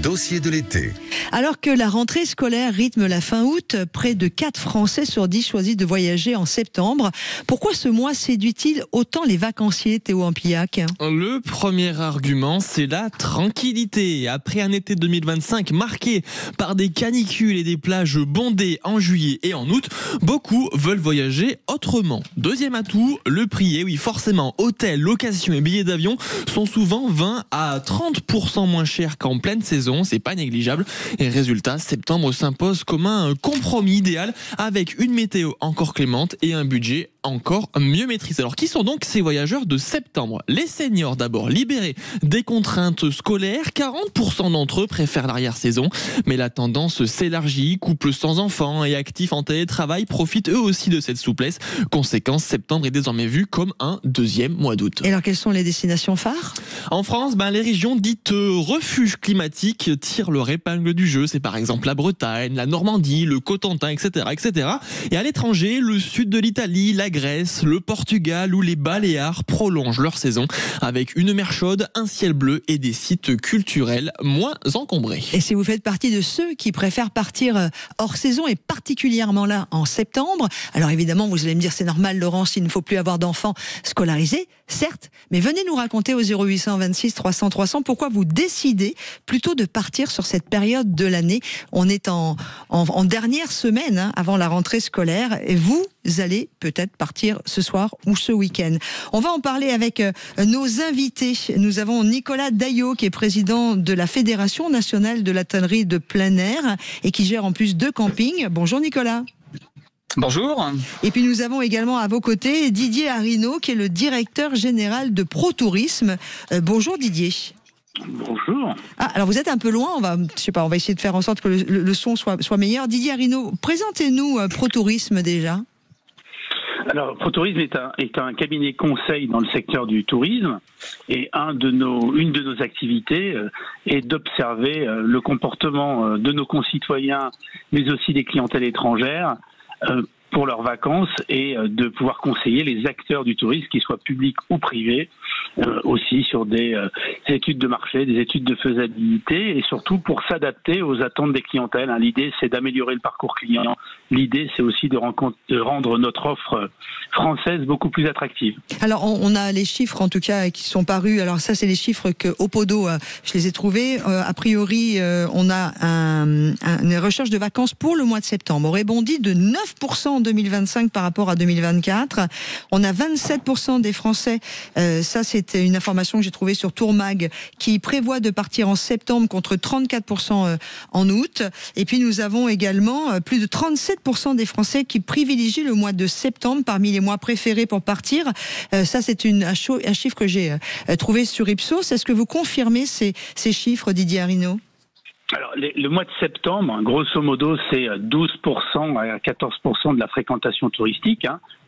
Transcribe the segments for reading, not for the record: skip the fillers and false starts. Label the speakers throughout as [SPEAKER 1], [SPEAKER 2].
[SPEAKER 1] dossier de l'été.
[SPEAKER 2] Alors que la rentrée scolaire rythme la fin août, près de 4 Français sur 10 choisissent de voyager en septembre. Pourquoi ce mois séduit-il autant les vacanciers, Théo Ampillac ?
[SPEAKER 3] Le premier argument, c'est la tranquillité. Après un été 2025 marqué par des canicules et des plages bondées en juillet et en août, beaucoup veulent voyager autrement. Deuxième atout, le prix. Et oui, forcément, hôtels, locations et billets d'avion sont souvent 20 à 30% moins chers qu'en pleine saison. C'est pas négligeable. Et résultat, septembre s'impose comme un compromis idéal avec une météo encore clémente et un budget encore mieux maîtrisé. Alors, qui sont donc ces voyageurs de septembre ? Les seniors d'abord, libérés des contraintes scolaires. 40% d'entre eux préfèrent l'arrière-saison. Mais la tendance s'élargit. Couples sans enfants et actifs en télétravail profitent eux aussi de cette souplesse. Conséquence, septembre est désormais vu comme un deuxième mois d'août.
[SPEAKER 2] Et alors, quelles sont les destinations phares ?
[SPEAKER 3] En France, les régions dites refuges climatiques tirent leur épingle du jeu. C'est par exemple la Bretagne, la Normandie, le Cotentin, etc., etc. Et à l'étranger, le sud de l'Italie, la Grèce, le Portugal ou les Baléares prolongent leur saison avec une mer chaude, un ciel bleu et des sites culturels moins encombrés.
[SPEAKER 2] Et si vous faites partie de ceux qui préfèrent partir hors saison et particulièrement là en septembre, alors évidemment vous allez me dire c'est normal Laurence, il ne faut plus avoir d'enfants scolarisés, certes, mais venez nous raconter au 0826 300 300 pourquoi vous décidez plutôt de partir sur cette période de l'année. On est en dernière semaine avant la rentrée scolaire et vous allez peut-être partir ce soir ou ce week-end. On va en parler avec nos invités. Nous avons Nicolas Daillot qui est président de la Fédération nationale de la tannerie de plein air et qui gère en plus 2 campings. Bonjour Nicolas.
[SPEAKER 4] Bonjour.
[SPEAKER 2] Et puis nous avons également à vos côtés Didier Arinaud qui est le directeur général de ProTourisme. Bonjour Didier.
[SPEAKER 5] Bonjour.
[SPEAKER 2] Alors vous êtes un peu loin, on va essayer de faire en sorte que le son soit meilleur. Didier Arinaud, présentez-nous ProTourisme déjà.
[SPEAKER 5] Alors, ProTourisme est un cabinet conseil dans le secteur du tourisme et une de nos activités est d'observer le comportement de nos concitoyens, mais aussi des clientèles étrangères pour leurs vacances et de pouvoir conseiller les acteurs du tourisme, qu'ils soient publics ou privés, aussi sur des études de marché, des études de faisabilité et surtout pour s'adapter aux attentes des clientèles. L'idée, c'est d'améliorer le parcours client. L'idée, c'est aussi de rendre notre offre française beaucoup plus attractive.
[SPEAKER 2] Alors, on a les chiffres, en tout cas, qui sont parus. Alors, ça, c'est les chiffres que Opodo, je les ai trouvés. A priori, on a une recherche de vacances pour le mois de septembre. Aurait bondi de 9% en 2025 par rapport à 2024. On a 27% des Français, ça, c'était une information que j'ai trouvée sur Tourmag, qui prévoit de partir en septembre contre 34% en août. Et puis, nous avons également plus de 37% des Français qui privilégient le mois de septembre parmi les mois préférés pour partir. Ça, c'est un chiffre que j'ai trouvé sur Ipsos. Est-ce que vous confirmez ces chiffres, Didier Arinaud ?
[SPEAKER 5] Alors, le mois de septembre, grosso modo, c'est 12% à 14% de la fréquentation touristique.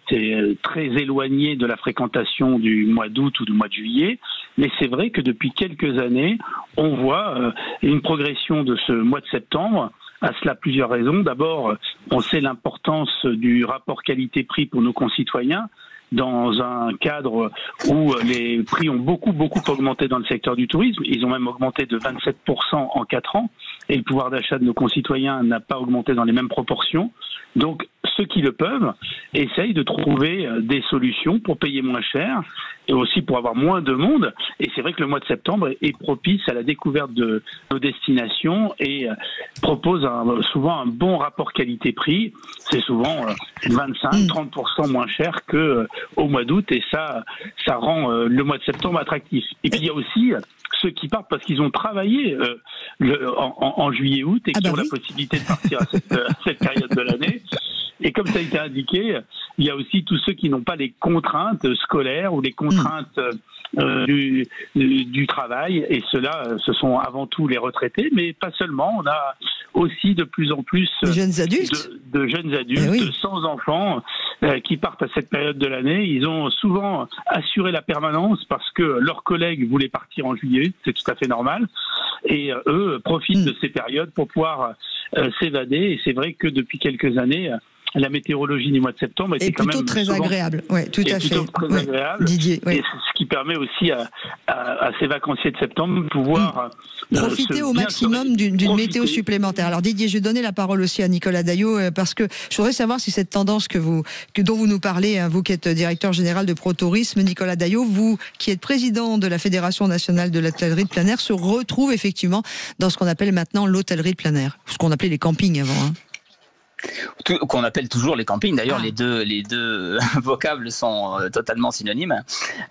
[SPEAKER 5] C'est très éloigné de la fréquentation du mois d'août ou du mois de juillet. Mais c'est vrai que depuis quelques années, on voit une progression de ce mois de septembre. À cela, plusieurs raisons. D'abord, on sait l'importance du rapport qualité-prix pour nos concitoyens dans un cadre où les prix ont beaucoup augmenté dans le secteur du tourisme. Ils ont même augmenté de 27% en 4 ans et le pouvoir d'achat de nos concitoyens n'a pas augmenté dans les mêmes proportions. Donc, ceux qui le peuvent essayent de trouver des solutions pour payer moins cher et aussi pour avoir moins de monde. Et c'est vrai que le mois de septembre est propice à la découverte de nos destinations et propose souvent un bon rapport qualité-prix. C'est souvent 25-30% moins cher qu'au mois d'août et ça rend le mois de septembre attractif. Et puis il y a aussi ceux qui partent parce qu'ils ont travaillé en juillet-août et qui ont la possibilité de partir à cette période de l'année. Et comme ça a été indiqué, il y a aussi tous ceux qui n'ont pas les contraintes scolaires ou les contraintes du travail. Et ceux-là, ce sont avant tout les retraités, mais pas seulement. On a aussi de plus en plus
[SPEAKER 2] de jeunes adultes,
[SPEAKER 5] sans enfants qui partent à cette période de l'année. Ils ont souvent assuré la permanence parce que leurs collègues voulaient partir en juillet. C'est tout à fait normal. Et eux profitent de ces périodes pour pouvoir s'évader. Et c'est vrai que depuis quelques années, la météorologie du mois de septembre était quand même
[SPEAKER 2] très agréable. Ouais, tout à fait.
[SPEAKER 5] Très agréable.
[SPEAKER 2] Didier,
[SPEAKER 5] et ce qui qui permet aussi à ces vacanciers de septembre de pouvoir
[SPEAKER 2] profiter au maximum d'une météo supplémentaire. Alors Didier, je vais donner la parole aussi à Nicolas Daillot parce que je voudrais savoir si cette tendance dont vous nous parlez, hein, vous qui êtes directeur général de ProTourisme, Nicolas Daillot, vous qui êtes président de la Fédération nationale de l'hôtellerie de plein air, se retrouve effectivement dans ce qu'on appelle maintenant l'hôtellerie de plein air, ce qu'on appelait les campings avant. Hein.
[SPEAKER 1] Qu'on appelle toujours les campings. D'ailleurs, les deux vocables sont totalement synonymes.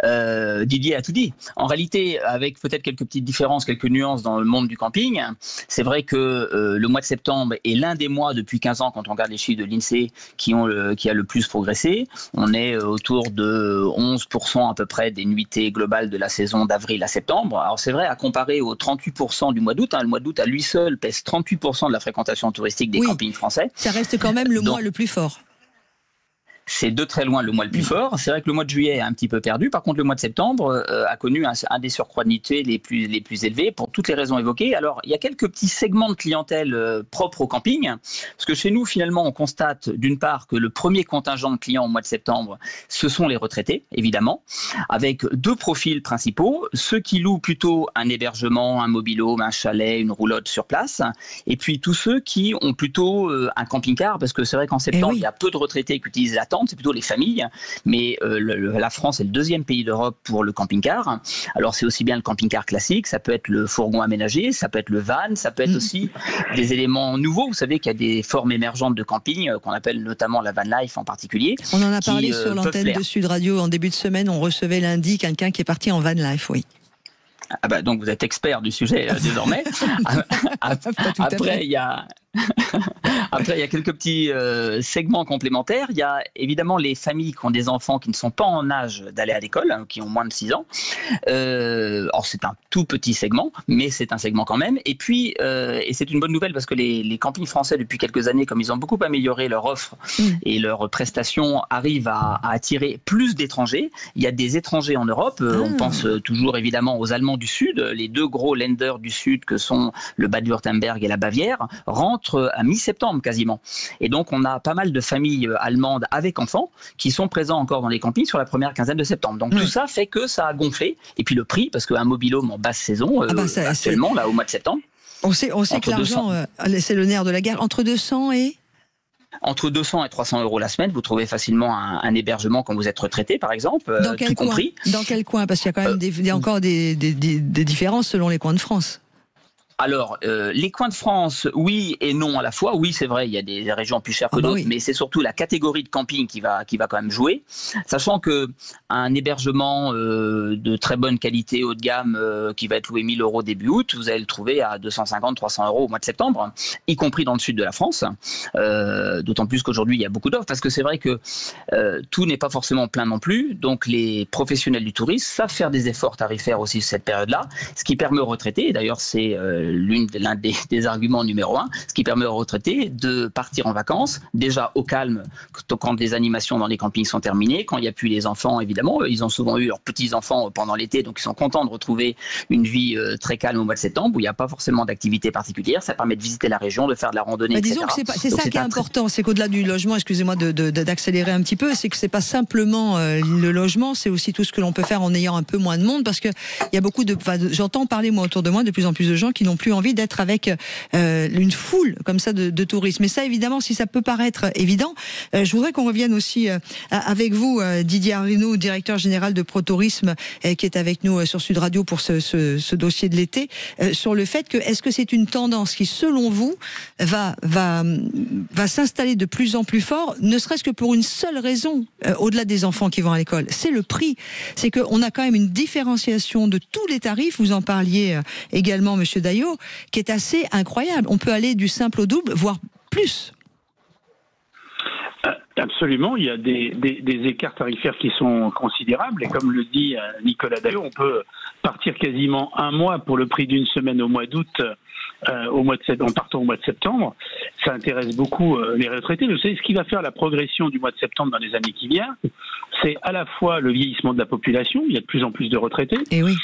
[SPEAKER 1] Didier a tout dit. En réalité, avec peut-être quelques petites différences, quelques nuances dans le monde du camping, c'est vrai que le mois de septembre est l'un des mois depuis 15 ans, quand on regarde les chiffres de l'INSEE, qui a le plus progressé. On est autour de 11% à peu près des nuitées globales de la saison d'avril à septembre. Alors c'est vrai, à comparer aux 38% du mois d'août, hein, le mois d'août à lui seul pèse 38% de la fréquentation touristique des campings français.
[SPEAKER 2] Ça reste quand même le mois le plus fort.
[SPEAKER 1] C'est de très loin le mois le plus fort. C'est vrai que le mois de juillet est un petit peu perdu. Par contre, le mois de septembre a connu un des surcroîts de nuitées les plus élevés pour toutes les raisons évoquées. Alors, il y a quelques petits segments de clientèle propres au camping. Parce que chez nous, finalement, on constate d'une part que le premier contingent de clients au mois de septembre, ce sont les retraités, évidemment, avec deux profils principaux. Ceux qui louent plutôt un hébergement, un mobil-home, un chalet, une roulotte sur place. Et puis tous ceux qui ont plutôt un camping-car. Parce que c'est vrai qu'en septembre, il y a peu de retraités qui utilisent la tente, c'est plutôt les familles, mais la France est le deuxième pays d'Europe pour le camping-car. Alors c'est aussi bien le camping-car classique, ça peut être le fourgon aménagé, ça peut être le van, ça peut être aussi des éléments nouveaux. Vous savez qu'il y a des formes émergentes de camping qu'on appelle notamment la van life en particulier.
[SPEAKER 2] On en a parlé sur l'antenne de Sud Radio en début de semaine, on recevait lundi quelqu'un qui est parti en van life, oui.
[SPEAKER 1] Ah bah donc vous êtes expert du sujet désormais. Après, il y a quelques petits segments complémentaires. Il y a évidemment les familles qui ont des enfants qui ne sont pas en âge d'aller à l'école, hein, qui ont moins de 6 ans. Alors c'est un tout petit segment, mais c'est un segment quand même. Et puis, et c'est une bonne nouvelle parce que les campings français, depuis quelques années, comme ils ont beaucoup amélioré leur offre et leurs prestations, arrivent à attirer plus d'étrangers. Il y a des étrangers en Europe. On pense toujours évidemment aux Allemands du Sud. Les deux gros lenders du Sud, que sont le Bade-Wurtemberg et la Bavière, rentrent à mi-septembre quasiment. Et donc, on a pas mal de familles allemandes avec enfants qui sont présents encore dans les campings sur la première quinzaine de septembre. Donc, tout ça fait que ça a gonflé. Et puis, le prix, parce qu'un mobil-home en basse saison, actuellement, là, au mois de septembre...
[SPEAKER 2] On sait que l'argent, c'est le nerf de la guerre. Entre 200 et...
[SPEAKER 1] Entre 200 et 300 euros la semaine, vous trouvez facilement un hébergement quand vous êtes retraité, par exemple, tout compris.
[SPEAKER 2] Dans quel coin? Parce qu'il y a quand même encore des différences selon les coins de France.
[SPEAKER 1] Alors, les coins de France, oui et non à la fois. Oui, c'est vrai, il y a des régions plus chères que d'autres, mais c'est surtout la catégorie de camping qui va quand même jouer. Sachant qu'un hébergement de très bonne qualité, haut de gamme, qui va être loué 1 000 euros début août, vous allez le trouver à 250-300 euros au mois de septembre, y compris dans le sud de la France. D'autant plus qu'aujourd'hui, il y a beaucoup d'offres, parce que c'est vrai que tout n'est pas forcément plein non plus. Donc, les professionnels du tourisme savent faire des efforts tarifaires aussi sur cette période-là, ce qui permet aux retraités, et d'ailleurs, c'est l'un des arguments numéro 1, ce qui permet aux retraités de partir en vacances, déjà au calme, quand les animations dans les campings sont terminées, quand il n'y a plus les enfants, évidemment, ils ont souvent eu leurs petits-enfants pendant l'été, donc ils sont contents de retrouver une vie très calme au mois de septembre, où il n'y a pas forcément d'activité particulière, ça permet de visiter la région, de faire de la randonnée, etc.
[SPEAKER 2] Disons que c'est ça qui est important, c'est qu'au-delà du logement, excusez-moi d'accélérer un petit peu, c'est que c'est pas simplement le logement, c'est aussi tout ce que l'on peut faire en ayant un peu moins de monde, parce que il y a beaucoup j'entends parler moi autour de moi de plus en plus de gens qui n'ont plus envie d'être avec une foule comme ça de touristes. Mais ça, évidemment, si ça peut paraître évident, je voudrais qu'on revienne aussi avec vous, Didier Arrineau, directeur général de ProTourisme, qui est avec nous sur Sud Radio pour ce dossier de l'été, sur le fait que est-ce que c'est une tendance qui, selon vous, va s'installer de plus en plus fort, ne serait-ce que pour une seule raison, au-delà des enfants qui vont à l'école, c'est le prix. C'est qu'on a quand même une différenciation de tous les tarifs, vous en parliez également, Monsieur Daillot, qui est assez incroyable. On peut aller du simple au double, voire plus.
[SPEAKER 5] Absolument, il y a des écarts tarifaires qui sont considérables et comme le dit Nicolas Daillot, on peut partir quasiment un mois pour le prix d'une semaine au mois d'août, en partant au mois de septembre. Ça intéresse beaucoup les retraités. Vous savez, ce qui va faire la progression du mois de septembre dans les années qui viennent, c'est à la fois le vieillissement de la population, il y a de plus en plus de retraités,
[SPEAKER 2] et oui.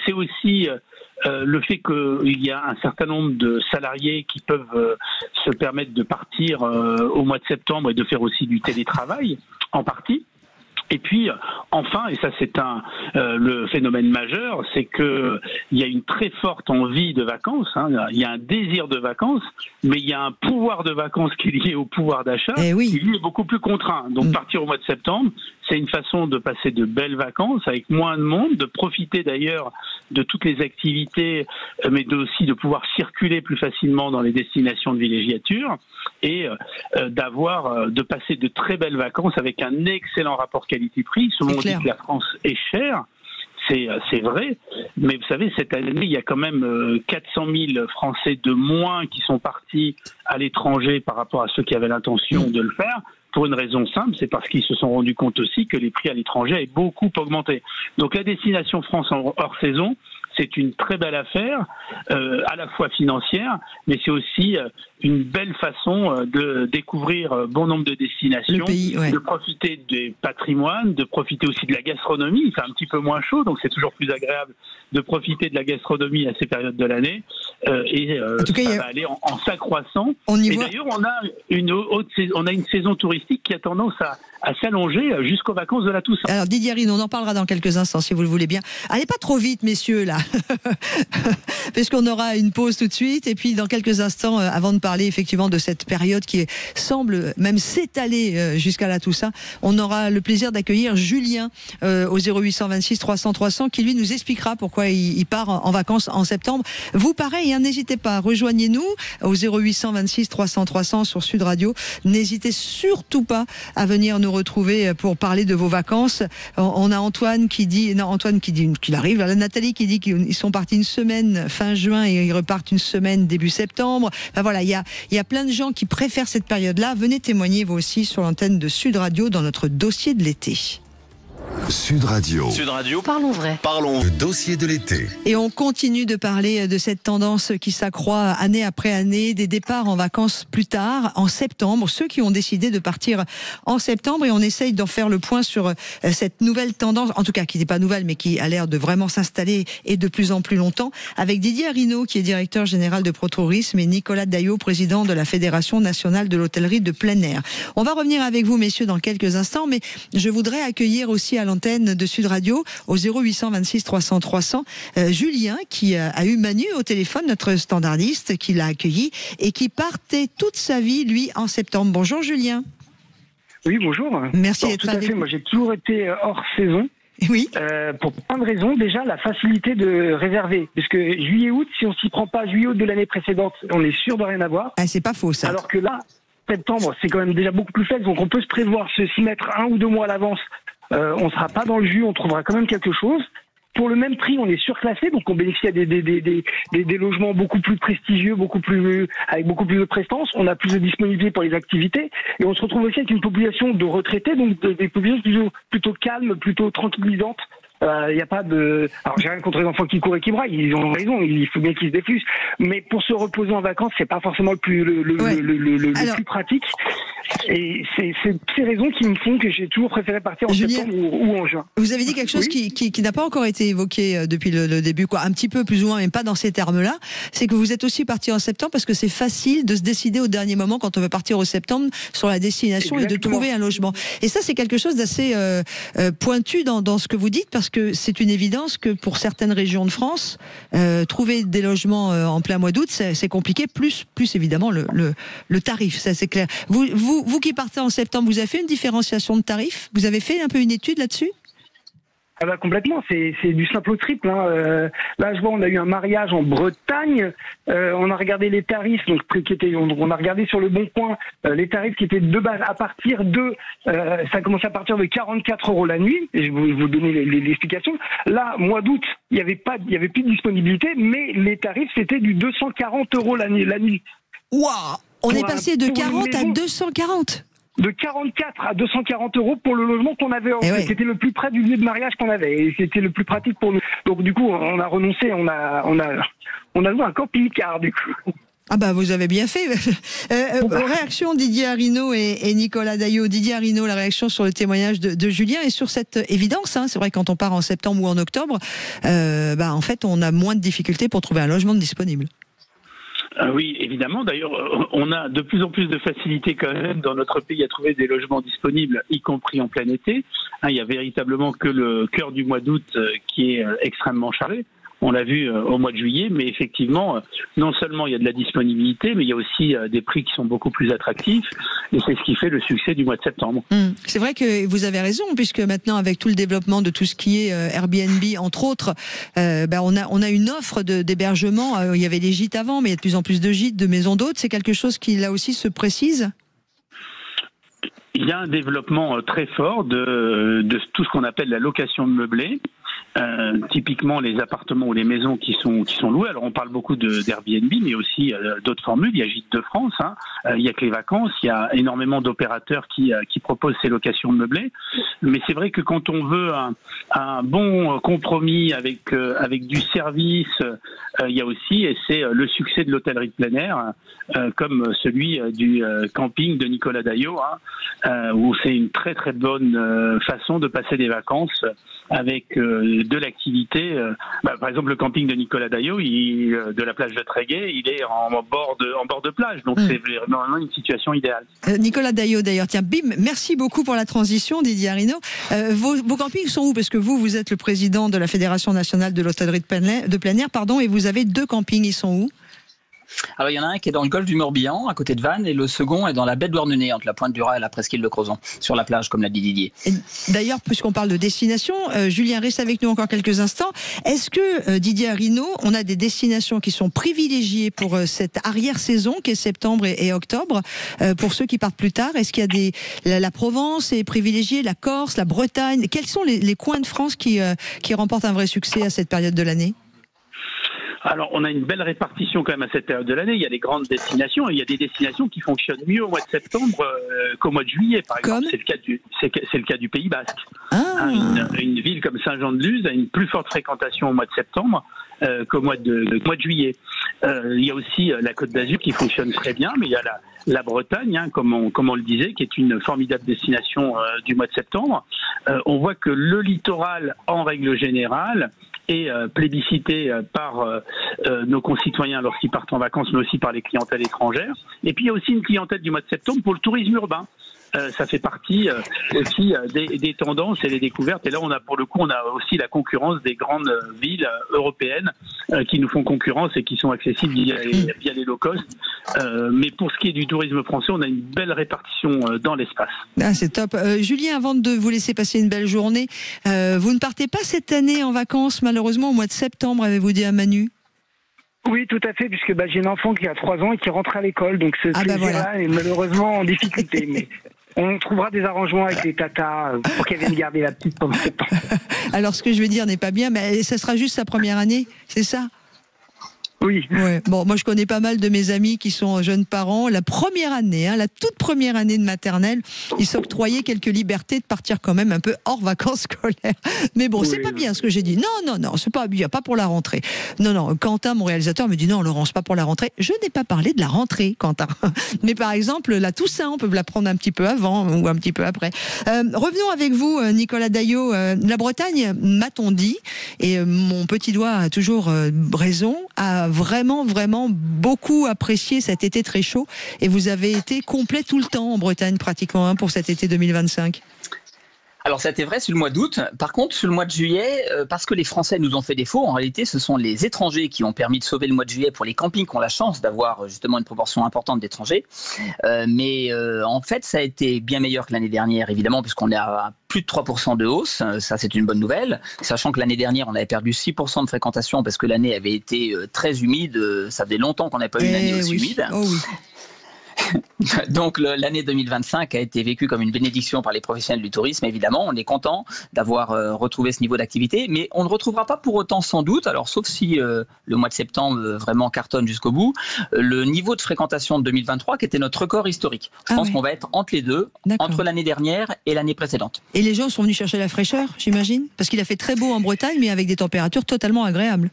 [SPEAKER 5] C'est aussi le fait qu'il y a un certain nombre de salariés qui peuvent se permettre de partir au mois de septembre et de faire aussi du télétravail, en partie. Et puis, enfin, et ça c'est le phénomène majeur, c'est que il y a une très forte envie de vacances, il y a un désir de vacances, mais il y a un pouvoir de vacances qui est lié au pouvoir d'achat, qui lui est beaucoup plus contraint. Donc partir au mois de septembre, c'est une façon de passer de belles vacances avec moins de monde, de profiter d'ailleurs de toutes les activités, mais aussi de pouvoir circuler plus facilement dans les destinations de villégiature et de passer de très belles vacances avec un excellent rapport qualité-prix. Souvent on dit que la France est chère, c'est vrai, mais vous savez, cette année, il y a quand même 400 000 Français de moins qui sont partis à l'étranger par rapport à ceux qui avaient l'intention de le faire. Pour une raison simple, c'est parce qu'ils se sont rendus compte aussi que les prix à l'étranger avaient beaucoup augmenté. Donc la destination France hors saison, c'est une très belle affaire, à la fois financière, mais c'est aussi une belle façon de découvrir bon nombre de destinations, de profiter des patrimoines, de profiter aussi de la gastronomie. Il fait un petit peu moins chaud, donc c'est toujours plus agréable de profiter de la gastronomie à ces périodes de l'année. En tout cas, ça va aller en s'accroissant. Et d'ailleurs, on a une saison touristique qui a tendance à s'allonger jusqu'aux vacances de la Toussaint.
[SPEAKER 2] Alors Didier Arinaud, on en parlera dans quelques instants si vous le voulez bien. Allez pas trop vite, messieurs, là, parce qu'on aura une pause tout de suite. Et puis dans quelques instants, avant de parler effectivement de cette période qui semble même s'étaler jusqu'à la Toussaint, on aura le plaisir d'accueillir Julien au 0826 300 300 qui lui nous expliquera pourquoi il part en vacances en septembre. Vous pareil, n'hésitez pas, rejoignez-nous au 0826 300 300 sur Sud Radio. N'hésitez surtout pas à venir nous retrouver pour parler de vos vacances. On a Antoine qui dit qu'il arrive, la Nathalie qui dit qu'ils sont partis une semaine fin juin et ils repartent une semaine début septembre. Enfin voilà, il y a plein de gens qui préfèrent cette période-là. Venez témoigner vous aussi sur l'antenne de Sud Radio dans notre dossier de l'été.
[SPEAKER 4] Sud Radio.
[SPEAKER 6] Sud Radio.
[SPEAKER 7] Parlons vrai.
[SPEAKER 4] Parlons. Le dossier de l'été.
[SPEAKER 2] Et on continue de parler de cette tendance qui s'accroît année après année, des départs en vacances plus tard, en septembre, ceux qui ont décidé de partir en septembre, et on essaye d'en faire le point sur cette nouvelle tendance, en tout cas qui n'est pas nouvelle, mais qui a l'air de vraiment s'installer et de plus en plus longtemps, avec Didier Arinaud, qui est directeur général de ProTourisme, et Nicolas Daillot, président de la Fédération nationale de l'hôtellerie de plein air. On va revenir avec vous, messieurs, dans quelques instants, mais je voudrais accueillir aussi à l'antenne de Sud Radio au 0826 300 300 Julien qui a eu Manu au téléphone, notre standardiste qui l'a accueilli et qui partait toute sa vie lui en septembre. Bonjour Julien.
[SPEAKER 8] Oui, bonjour.
[SPEAKER 2] Merci d'être
[SPEAKER 8] tout à fait.
[SPEAKER 2] avec nous.
[SPEAKER 8] Moi j'ai toujours été hors saison.
[SPEAKER 2] Oui.
[SPEAKER 8] Pour plein de raisons. Déjà la facilité de réserver, parce que juillet-août, si on s'y prend pas juillet-août de l'année précédente, on est sûr de rien avoir.
[SPEAKER 2] Ah, c'est pas faux ça.
[SPEAKER 8] Alors que là, septembre, c'est quand même déjà beaucoup plus faible, donc on peut se prévoir, s'y mettre 1 ou 2 mois à l'avance. On sera pas dans le jus, on trouvera quand même quelque chose. Pour le même prix, on est surclassé, donc on bénéficie des logements beaucoup plus prestigieux, avec beaucoup plus de prestance. On a plus de disponibilité pour les activités, et on se retrouve aussi avec une population de retraités, donc des populations plutôt calmes, plutôt tranquillisantes. Il n'y a pas de... Alors j'ai rien contre les enfants qui courent et qui braillent, ils ont raison, il faut bien qu'ils se défusent. Mais pour se reposer en vacances, c'est pas forcément le plus plus pratique. Et c'est ces raisons qui me font que j'ai toujours préféré partir en septembre ou en juin.
[SPEAKER 2] Vous avez dit quelque chose qui n'a pas encore été évoqué depuis le début, quoi, un petit peu plus ou moins, mais pas dans ces termes-là. C'est que vous êtes aussi parti en septembre parce que c'est facile de se décider au dernier moment quand on veut partir au septembre sur la destination. Exactement. Et de trouver un logement. Et ça, c'est quelque chose d'assez pointu dans ce que vous dites, parce que c'est une évidence que pour certaines régions de France, trouver des logements en plein mois d'août, c'est compliqué, plus évidemment le tarif, ça c'est clair. Vous qui partez en septembre, vous avez fait une différenciation de tarifs? Vous avez fait un peu une étude là-dessus?
[SPEAKER 8] Ah bah complètement, c'est du simple au triple. Là, je vois, on a eu un mariage en Bretagne. On a regardé les tarifs, on a regardé sur le Bon Coin les tarifs qui étaient de base à partir de, ça a commencé à partir de 44 € la nuit. Et je vais vous donner l'explication. Là, mois d'août, il y avait plus de disponibilité, mais les tarifs c'était du 240 € la nuit.
[SPEAKER 2] Waouh! On est passé de 40 à 240.
[SPEAKER 8] De 44 à 240 € pour le logement qu'on avait. C'était le plus près du lieu de mariage qu'on avait. Et c'était le plus pratique pour nous. Donc du coup, on a renoncé. On a loué un camping-car du coup.
[SPEAKER 2] Ah bah vous avez bien fait. Réaction Didier Arinaud et Nicolas Daillot. Didier Arinaud, la réaction sur le témoignage de Julien et sur cette évidence. C'est vrai, quand on part en septembre ou en octobre, en fait, on a moins de difficultés pour trouver un logement disponible.
[SPEAKER 5] Oui, évidemment. D'ailleurs, on a de plus en plus de facilité quand même dans notre pays à trouver des logements disponibles, y compris en plein été. Il y a véritablement que le cœur du mois d'août qui est extrêmement chargé. On l'a vu au mois de juillet, mais effectivement, non seulement il y a de la disponibilité, mais il y a aussi des prix qui sont beaucoup plus attractifs, et c'est ce qui fait le succès du mois de septembre.
[SPEAKER 2] C'est vrai que vous avez raison, puisque maintenant, avec tout le développement de tout ce qui est Airbnb, entre autres, on a une offre d'hébergement. Il y avait des gîtes avant, mais il y a de plus en plus de gîtes, de maisons d'hôtes. C'est quelque chose qui, là aussi, se précise ?
[SPEAKER 5] Il y a un développement très fort de tout ce qu'on appelle la location de meublés. Typiquement les appartements ou les maisons qui sont loués. Alors on parle beaucoup d'Airbnb, mais aussi d'autres formules. Il y a Gîtes de France, il y a que les vacances, il y a énormément d'opérateurs qui proposent ces locations de meublés. Mais c'est vrai que quand on veut un bon compromis avec du service, il y a aussi, et c'est le succès de l'hôtellerie de plein air, comme celui du camping de Nicolas Daillot, où c'est une très très bonne façon de passer des vacances avec de l'activité. Par exemple, le camping de Nicolas Daillot, de la plage de Tréguet, il est en bord de plage. Donc c'est vraiment une situation idéale.
[SPEAKER 2] Nicolas Daillot, d'ailleurs, tiens, bim, merci beaucoup pour la transition, Didier Arrino. Vos campings sont où? Parce que vous êtes le président de la Fédération nationale de l'hôtellerie de plein air, et vous avez 2 campings. Ils sont où?
[SPEAKER 1] Alors il y en a un qui est dans le golfe du Morbihan, à côté de Vannes, et le second est dans la baie de Douarnenez, entre la Pointe du Raz et la presqu'île de Crozon, sur la plage, comme l'a dit Didier.
[SPEAKER 2] D'ailleurs, puisqu'on parle de destination, Julien reste avec nous encore quelques instants. Est-ce que, Didier Arrino, on a des destinations qui sont privilégiées pour cette arrière-saison, qui est septembre et octobre, pour ceux qui partent plus tard? Est-ce qu'il y a la Provence est privilégiée, la Corse, la Bretagne? Quels sont les coins de France qui remportent un vrai succès à cette période de l'année?
[SPEAKER 5] Alors, on a une belle répartition quand même à cette période de l'année. Il y a des grandes destinations et il y a des destinations qui fonctionnent mieux au mois de septembre qu'au mois de juillet, par exemple. C'est le cas du Pays Basque. Une ville comme Saint-Jean-de-Luz a une plus forte fréquentation au mois de septembre qu'au mois de juillet. Il y a aussi la Côte d'Azur qui fonctionne très bien, mais il y a la Bretagne, comme on le disait, qui est une formidable destination du mois de septembre. On voit que le littoral, en règle générale, est plébiscité par nos concitoyens lorsqu'ils partent en vacances, mais aussi par les clientèles étrangères. Et puis il y a aussi une clientèle du mois de septembre pour le tourisme urbain. Ça fait partie aussi des tendances et des découvertes. Et là, on a aussi la concurrence des grandes villes européennes qui nous font concurrence et qui sont accessibles via les low cost. Mais pour ce qui est du tourisme français, on a une belle répartition dans l'espace.
[SPEAKER 2] C'est top. Julien, avant de vous laisser passer une belle journée, vous ne partez pas cette année en vacances, malheureusement, au mois de septembre, avez-vous dit à Manu?
[SPEAKER 8] Oui, tout à fait, puisque j'ai un enfant qui a 3 ans et qui rentre à l'école, donc ce plaisir-là est malheureusement en difficulté. Mais on trouvera des arrangements avec les tatas pour qu'elle vienne garder la petite pendant ce temps.
[SPEAKER 2] Alors, ce que je vais dire n'est pas bien, mais ça sera juste sa première année, c'est ça?
[SPEAKER 8] Oui.
[SPEAKER 2] Ouais. Bon, moi je connais pas mal de mes amis qui sont jeunes parents. La première année, la toute première année de maternelle, ils s'octroyaient quelques libertés de partir quand même un peu hors vacances scolaires. Mais bon, c'est pas bien ce que j'ai dit. Non, c'est pas bien, pas pour la rentrée. Non, Quentin, mon réalisateur, me dit non, Laurence, pas pour la rentrée. Je n'ai pas parlé de la rentrée, Quentin. Mais par exemple, la Toussaint, on peut la prendre un petit peu avant ou un petit peu après. Revenons avec vous, Nicolas Daillot. La Bretagne, m'a-t-on dit, et mon petit doigt a toujours raison, a vraiment beaucoup apprécié cet été très chaud, et vous avez été complet tout le temps en Bretagne pratiquement pour cet été 2025.
[SPEAKER 1] Alors ça a été vrai sur le mois d'août. Par contre, sur le mois de juillet, parce que les Français nous ont fait défaut, en réalité, ce sont les étrangers qui ont permis de sauver le mois de juillet pour les campings qui ont la chance d'avoir justement une proportion importante d'étrangers. Mais en fait, ça a été bien meilleur que l'année dernière, évidemment, puisqu'on est à plus de 3% de hausse. Ça, c'est une bonne nouvelle. Sachant que l'année dernière, on avait perdu 6% de fréquentation parce que l'année avait été très humide. Ça faisait longtemps qu'on n'avait pas eu une année aussi humide.
[SPEAKER 2] Oh oui.
[SPEAKER 1] Donc l'année 2025 a été vécue comme une bénédiction par les professionnels du tourisme. Évidemment, on est content d'avoir retrouvé ce niveau d'activité, mais on ne retrouvera pas pour autant sans doute, alors sauf si le mois de septembre vraiment cartonne jusqu'au bout, le niveau de fréquentation de 2023 qui était notre record historique. Je pense qu'on va être entre les deux, entre l'année dernière et l'année précédente.
[SPEAKER 2] Et les gens sont venus chercher la fraîcheur, j'imagine, parce qu'il a fait très beau en Bretagne, mais avec des températures totalement agréables.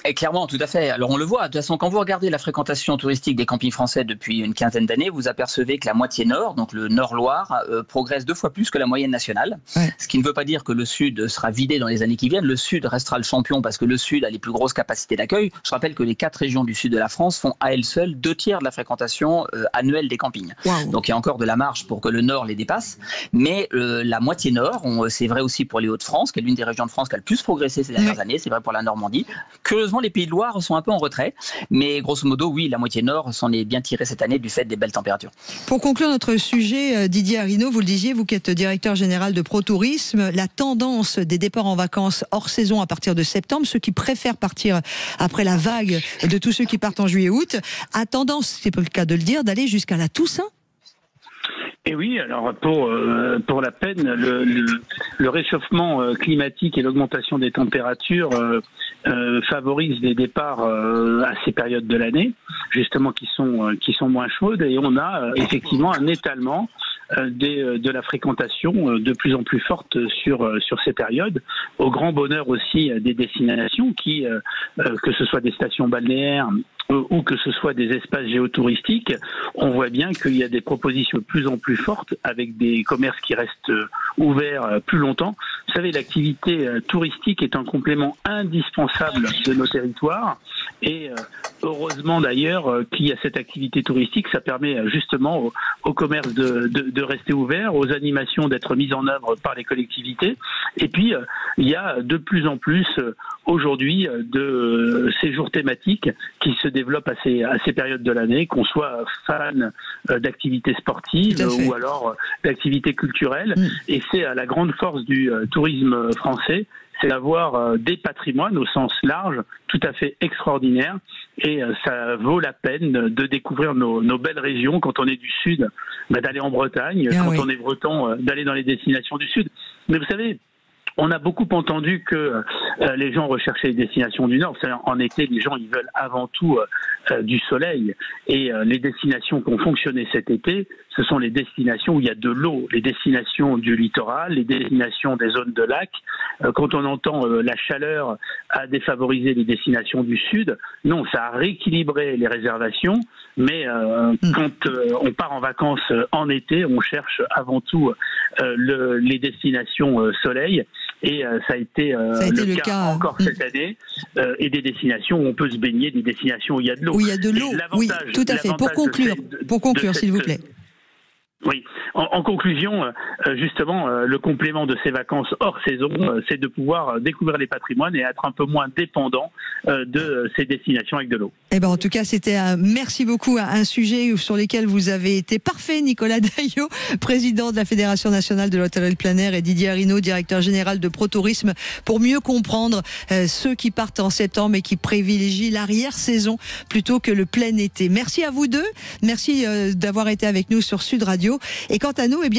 [SPEAKER 1] Et clairement, tout à fait. Alors on le voit, de toute façon, quand vous regardez la fréquentation touristique des campings français depuis une quinzaine d'années, vous apercevez que la moitié nord, donc le Nord-Loire, progresse 2 fois plus que la moyenne nationale. Ouais. Ce qui ne veut pas dire que le Sud sera vidé dans les années qui viennent. Le Sud restera le champion parce que le Sud a les plus grosses capacités d'accueil. Je rappelle que les 4 régions du Sud de la France font à elles seules 2/3 de la fréquentation annuelle des campings. Wow. Donc il y a encore de la marge pour que le Nord les dépasse. Mais la moitié Nord, c'est vrai aussi pour les Hauts-de-France, qui est l'une des régions de France qui a le plus progressé ces dernières années. C'est vrai pour la Normandie. Curieusement, les Pays de Loire sont un peu en retrait, mais grosso modo, oui, la moitié nord s'en est bien tirée cette année du fait des belles températures.
[SPEAKER 2] Pour conclure notre sujet, Didier Arinaud, vous le disiez, vous qui êtes directeur général de ProTourisme, la tendance des départs en vacances hors saison à partir de septembre, ceux qui préfèrent partir après la vague de tous ceux qui partent en juillet-août, a tendance, c'est pas le cas de le dire, d'aller jusqu'à la Toussaint.
[SPEAKER 5] Et oui, alors pour la peine, le réchauffement climatique et l'augmentation des températures favorisent des départs à ces périodes de l'année, justement qui sont moins chaudes, et on a effectivement un étalement de la fréquentation de plus en plus forte sur ces périodes, au grand bonheur aussi des destinations qui, que ce soit des stations balnéaires ou que ce soit des espaces géotouristiques, on voit bien qu'il y a des propositions de plus en plus fortes avec des commerces qui restent ouverts plus longtemps. Vous savez, l'activité touristique est un complément indispensable de nos territoires et heureusement d'ailleurs qu'il y a cette activité touristique, ça permet justement au commerce de rester ouvert, aux animations d'être mises en œuvre par les collectivités. Et puis, il y a de plus en plus aujourd'hui de séjours thématiques qui se développent à ces périodes de l'année, qu'on soit fan d'activités sportives ou alors d'activités culturelles. Et c'est la grande force du tourisme français, c'est d'avoir des patrimoines au sens large tout à fait extraordinaires, et ça vaut la peine de découvrir nos belles régions. Quand on est du Sud, d'aller en Bretagne, on est breton, d'aller dans les destinations du Sud. Mais vous savez, on a beaucoup entendu que les gens recherchaient les destinations du Nord. En été, les gens ils veulent avant tout du soleil. Et les destinations qui ont fonctionné cet été, ce sont les destinations où il y a de l'eau, les destinations du littoral, les destinations des zones de lac. Quand on entend la chaleur a défavorisé les destinations du Sud, non, ça a rééquilibré les réservations. Mais quand on part en vacances en été, on cherche avant tout les destinations soleil. Et ça a été le cas encore cette année, et des destinations où on peut se baigner, des destinations où il y a de l'eau.
[SPEAKER 2] Où il y a de l'eau, oui, tout à fait. Pour conclure, s'il vous plaît.
[SPEAKER 5] Oui. En conclusion, justement, le complément de ces vacances hors saison, c'est de pouvoir découvrir les patrimoines et être un peu moins dépendant de ces destinations avec de l'eau.
[SPEAKER 2] Eh ben, en tout cas, c'était merci beaucoup, un sujet sur lequel vous avez été parfait, Nicolas Daillot, président de la Fédération nationale de l'hôtellerie plein air, et Didier Arinaud, directeur général de ProTourisme, pour mieux comprendre ceux qui partent en septembre et qui privilégient l'arrière-saison plutôt que le plein été. Merci à vous deux. Merci d'avoir été avec nous sur Sud Radio. Et quant à nous, eh bien,